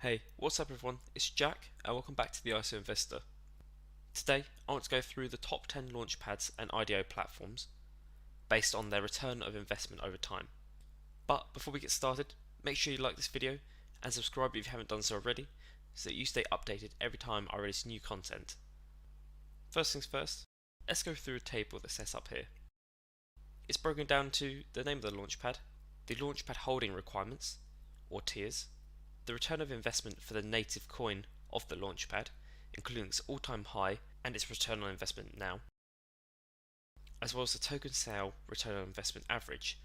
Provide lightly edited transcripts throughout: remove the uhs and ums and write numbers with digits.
Hey, what's up everyone? It's Jack and welcome back to the ISO Investor. Today I want to go through the top 10 launchpads and IDO platforms based on their return of investment over time. But before we get started, make sure you like this video and subscribe if you haven't done so already so that you stay updated every time I release new content. First things first, let's go through a table that's set up here. It's broken down to the name of the launchpad, the launchpad holding requirements or tiers, the return of investment for the native coin of the launchpad, including its all-time high and its return on investment now, as well as the token sale return on investment average.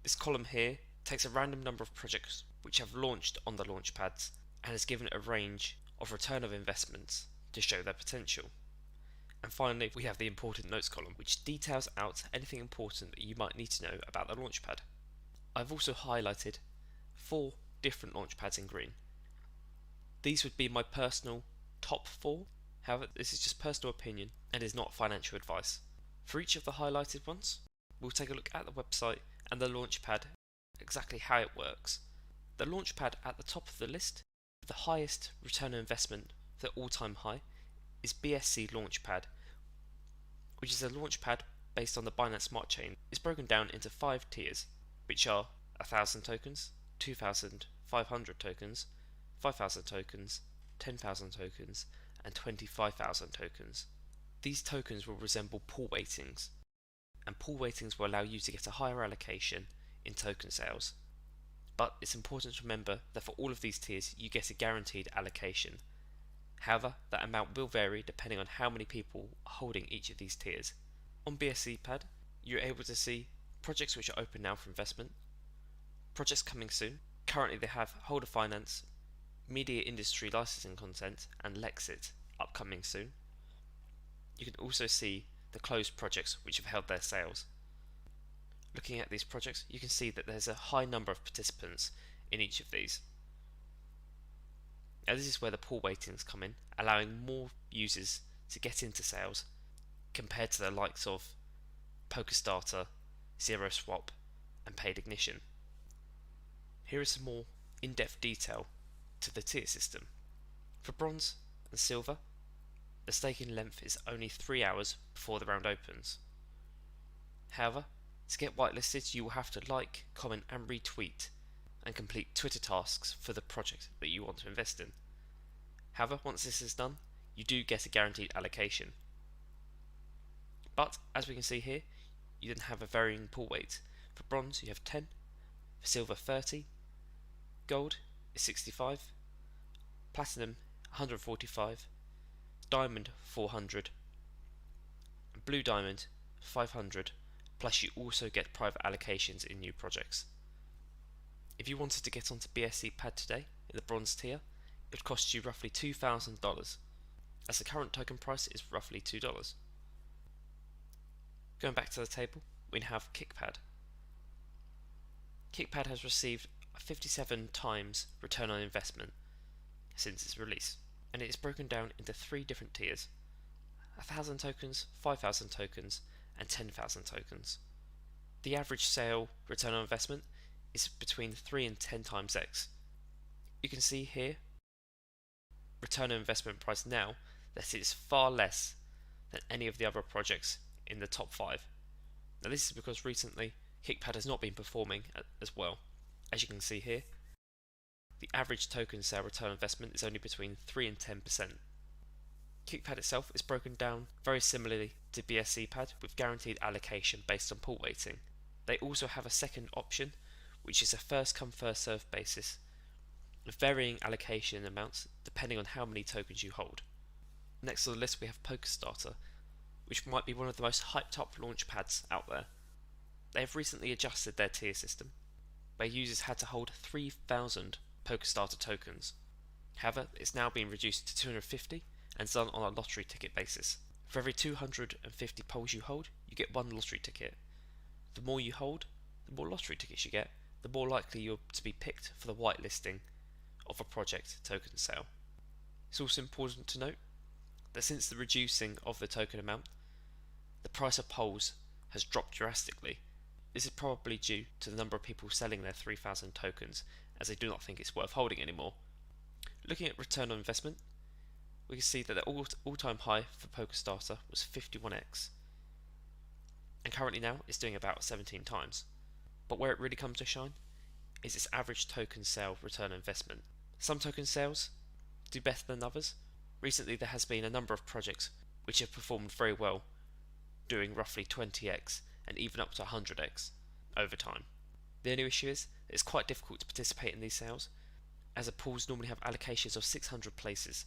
This column here takes a random number of projects which have launched on the launchpads and has given a range of return of investments to show their potential. And finally, we have the important notes column, which details out anything important that you might need to know about the launchpad. I've also highlighted 4 different launchpads in green. These would be my personal top 4. However, this is just personal opinion and is not financial advice. For each of the highlighted ones, we'll take a look at the website and the launchpad, exactly how it works. The launchpad at the top of the list, the highest return on investment, the all-time high, is BSC Launchpad, which is a launchpad based on the Binance Smart Chain. It's broken down into 5 tiers, which are 1,000 tokens, 2,500 tokens, 5,000 tokens, 10,000 tokens, and 25,000 tokens. These tokens will resemble pool weightings, and pool weightings will allow you to get a higher allocation in token sales. But it's important to remember that for all of these tiers you get a guaranteed allocation. However, that amount will vary depending on how many people are holding each of these tiers. On BSC Pad, you're able to see projects which are open now for investment, projects coming soon. Currently they have holder finance, media industry licensing content, and Lexit upcoming soon. You can also see the closed projects which have held their sales. Looking at these projects, you can see that there's a high number of participants in each of these. Now this is where the pool weightings come in, allowing more users to get into sales compared to the likes of PokerStarter, ZeroSwap, and Paid Ignition. Here is some more in-depth detail to the tier system. For bronze and silver, the staking length is only 3 hours before the round opens. However, to get whitelisted you will have to like, comment and retweet and complete Twitter tasks for the project that you want to invest in. However, once this is done, you do get a guaranteed allocation. But as we can see here, you then have a varying pool weight. For bronze you have 10, for silver 30, gold is 65, platinum 145, diamond 400, and blue diamond 500, plus you also get private allocations in new projects. If you wanted to get onto BSC Pad today in the bronze tier, it would cost you roughly $2,000, as the current token price is roughly $2. Going back to the table, we have KickPad. KickPad has received 57 times return on investment since its release, and it is broken down into 3 different tiers: 1,000 tokens, 5,000 tokens, and 10,000 tokens. The average sale return on investment is between 3 and 10 times X. You can see here, return on investment price now, that it is far less than any of the other projects in the top 5. Now this is because recently KickPad has not been performing as well. As you can see here, the average token sale return on investment is only between 3 and 10%. KickPad itself is broken down very similarly to BSC Pad with guaranteed allocation based on pool weighting. They also have a second option, which is a first come first served basis, with varying allocation amounts depending on how many tokens you hold. Next on the list we have PokerStarter, which might be one of the most hyped up launchpads out there. They have recently adjusted their tier system, where users had to hold 3,000 PokerStarter tokens. However, it's now been reduced to 250 and done on a lottery ticket basis. For every 250 polls you hold, you get 1 lottery ticket. The more you hold, the more lottery tickets you get, the more likely you're to be picked for the whitelisting of a project token sale. It's also important to note that since the reducing of the token amount, the price of polls has dropped drastically. This is probably due to the number of people selling their 3,000 tokens, as they do not think it's worth holding anymore. Looking at return on investment, we can see that the all-time high for PokerStarter was 51x, and currently now it's doing about 17 times. But where it really comes to shine is its average token sale return on investment. Some token sales do better than others. Recently there has been a number of projects which have performed very well, doing roughly 20x and even up to 100x over time. The only issue is that it's quite difficult to participate in these sales, as the pools normally have allocations of 600 places.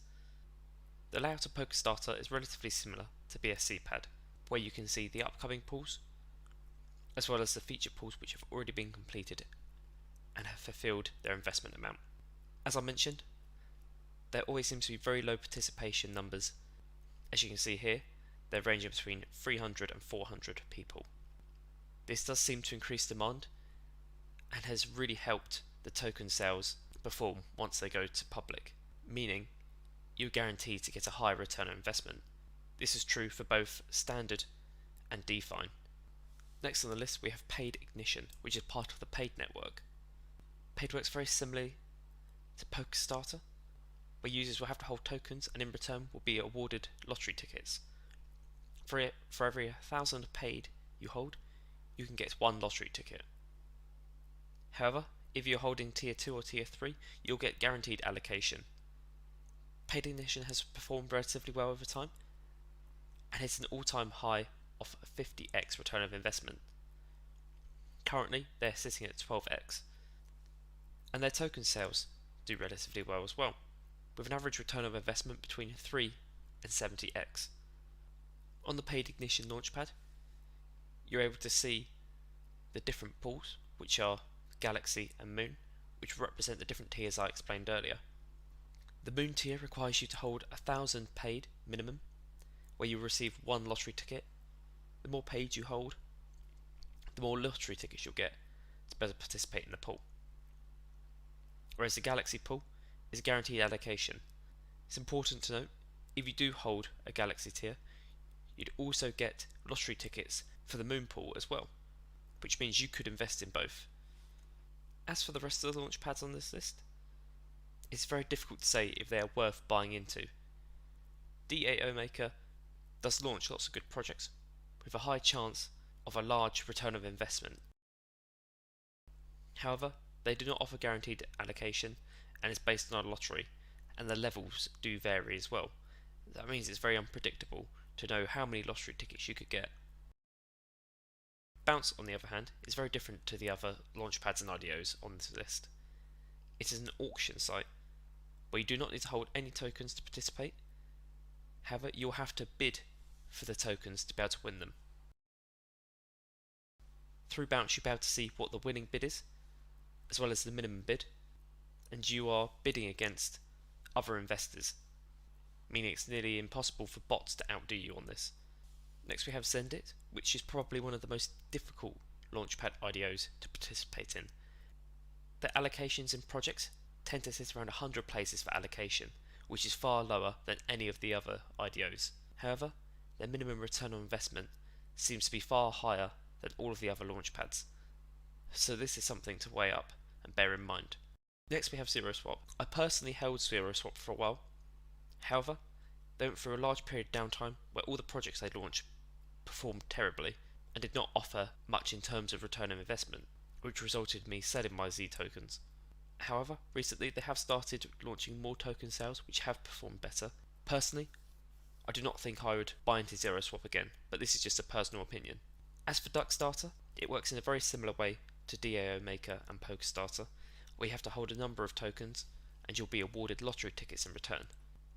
The layout of PokerStarter is relatively similar to BSC Pad, where you can see the upcoming pools, as well as the feature pools which have already been completed and have fulfilled their investment amount. As I mentioned, there always seems to be very low participation numbers. As you can see here, they're ranging between 300 and 400 people. This does seem to increase demand and has really helped the token sales perform once they go to public, meaning you're guaranteed to get a higher return on investment. This is true for both standard and DeFi. Next on the list we have Paid Ignition, which is part of the Paid network. Paid works very similarly to PokerStarter, where users will have to hold tokens and in return will be awarded lottery tickets. For every 1,000 paid you hold, you can get one lottery ticket. However, if you're holding tier 2 or tier 3, you'll get guaranteed allocation. Paid Ignition has performed relatively well over time and hits an all-time high of 50x return of investment. Currently, they're sitting at 12x, and their token sales do relatively well as well, with an average return of investment between 3 and 70x. On the Paid Ignition Launchpad, you're able to see the different pools, which are Galaxy and Moon, which represent the different tiers I explained earlier. The Moon tier requires you to hold 1,000 paid minimum, where you receive one lottery ticket. The more paid you hold, the more lottery tickets you'll get to better participate in the pool. Whereas the Galaxy pool is a guaranteed allocation. It's important to note, if you do hold a Galaxy tier, you'd also get lottery tickets for the Moon pool as well, which means you could invest in both. As for the rest of the launchpads on this list, it's very difficult to say if they are worth buying into. DAO Maker does launch lots of good projects with a high chance of a large return of investment. However, they do not offer guaranteed allocation and is based on a lottery, and the levels do vary as well. That means it's very unpredictable to know how many lottery tickets you could get. Bounce, on the other hand, is very different to the other launchpads and IDOs on this list. It is an auction site where you do not need to hold any tokens to participate. However, you'll have to bid for the tokens to be able to win them. Through Bounce, you'll be able to see what the winning bid is, as well as the minimum bid, and you are bidding against other investors, meaning it's nearly impossible for bots to outdo you on this. Next we have Zendit, which is probably one of the most difficult launchpad IDOs to participate in. Their allocations in projects tend to sit around 100 places for allocation, which is far lower than any of the other IDOs. However, their minimum return on investment seems to be far higher than all of the other launchpads, so this is something to weigh up and bear in mind. Next we have ZeroSwap. I personally held ZeroSwap for a while. However, they went through a large period of downtime where all the projects they launched performed terribly and did not offer much in terms of return on investment, which resulted in me selling my Z tokens. However, recently they have started launching more token sales which have performed better. Personally, I do not think I would buy into ZeroSwap again, but this is just a personal opinion. As for Duckstarter, it works in a very similar way to DAO Maker and PokerStarter, where you have to hold a number of tokens and you'll be awarded lottery tickets in return.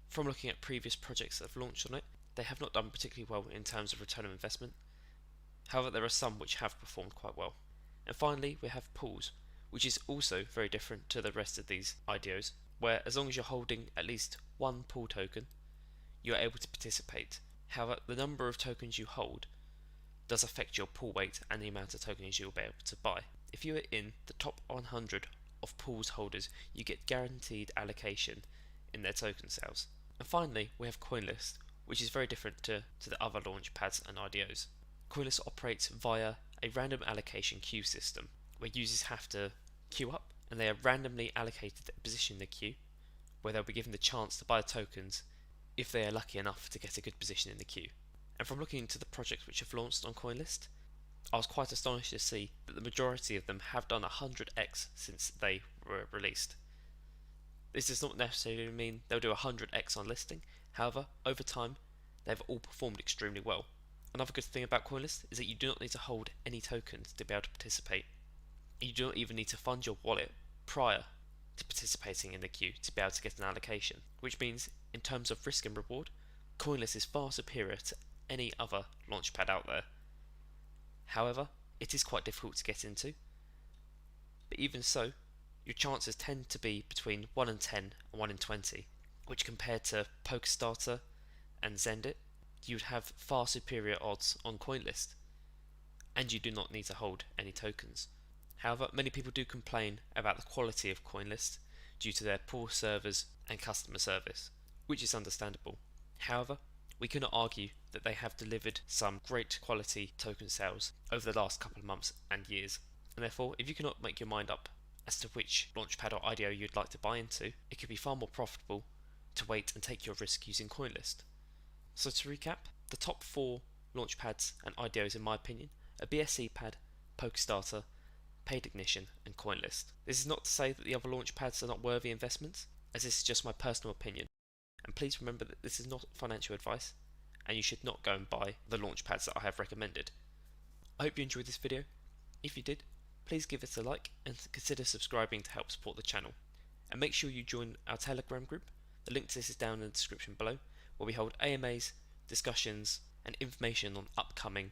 From looking at previous projects that have launched on it, they have not done particularly well in terms of return on investment. However, there are some which have performed quite well. And finally, we have pools, which is also very different to the rest of these IDOs, where as long as you're holding at least one pool token, you are able to participate. However, the number of tokens you hold does affect your pool weight and the amount of tokens you'll be able to buy. If you are in the top 100 of pools holders, you get guaranteed allocation in their token sales. And finally, we have CoinList, which is very different to the other launchpads and IDOs. CoinList operates via a random allocation queue system, where users have to queue up and they are randomly allocated a position in the queue, where they'll be given the chance to buy the tokens if they are lucky enough to get a good position in the queue. And from looking into the projects which have launched on CoinList, I was quite astonished to see that the majority of them have done 100x since they were released. This does not necessarily mean they'll do 100x on listing, however, over time, they've all performed extremely well. Another good thing about CoinList is that you do not need to hold any tokens to be able to participate. You do not even need to fund your wallet prior to participating in the queue to be able to get an allocation, which means in terms of risk and reward, CoinList is far superior to any other launchpad out there. However, it is quite difficult to get into, but even so, your chances tend to be between 1 in 10 and 1 in 20, which compared to PokerStarter and Zendit, you would have far superior odds on CoinList, and you do not need to hold any tokens. However, many people do complain about the quality of CoinList due to their poor servers and customer service, which is understandable. However, we cannot argue that they have delivered some great quality token sales over the last couple of months and years, and therefore if you cannot make your mind up as to which launchpad or IDO you'd like to buy into, it could be far more profitable to wait and take your risk using CoinList. So to recap, the top 4 launchpads and IDOs in my opinion are BSC Pad, PokerStarter, Paid Ignition and CoinList. This is not to say that the other launchpads are not worthy investments, as this is just my personal opinion. And please remember that this is not financial advice, and you should not go and buy the launchpads that I have recommended. I hope you enjoyed this video. If you did, please give it a like and consider subscribing to help support the channel. And make sure you join our Telegram group. The link to this is down in the description below, where we hold AMAs, discussions, and information on upcoming